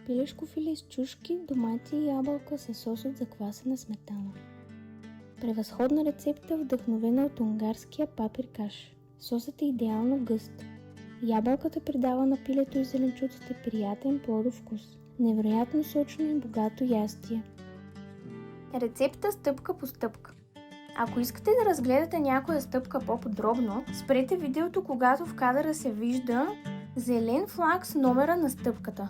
пилешко филе с чушки, домати и ябълка със сос от заквасена сметана. Превъзходна рецепта, вдъхновена от унгарския паприкаш. Сосът е идеално гъст. Ябълката придава на пилето и зеленчуците приятен плодов вкус. Невероятно сочно и богато ястие. Рецепта стъпка по стъпка. Ако искате да разгледате някоя стъпка по-подробно, спрете видеото, когато в кадъра се вижда зелен флаг с номера на стъпката.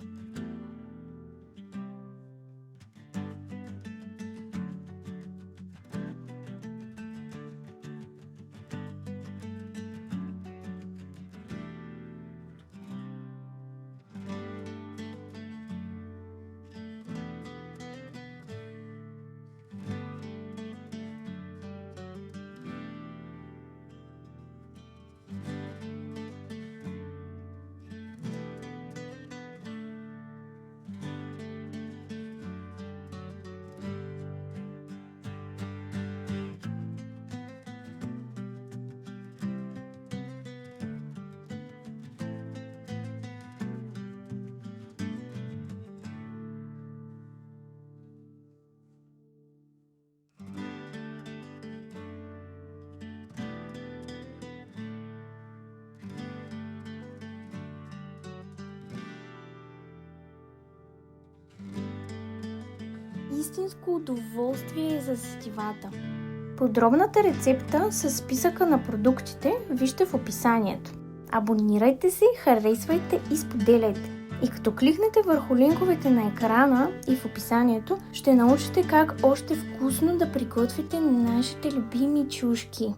Истинско удоволствие за сетивата. Подробната рецепта с списъка на продуктите вижте в описанието. Абонирайте се, харесвайте и споделяйте. И като кликнете върху линковете на екрана и в описанието, ще научите как още вкусно да приготвите нашите любими чушки.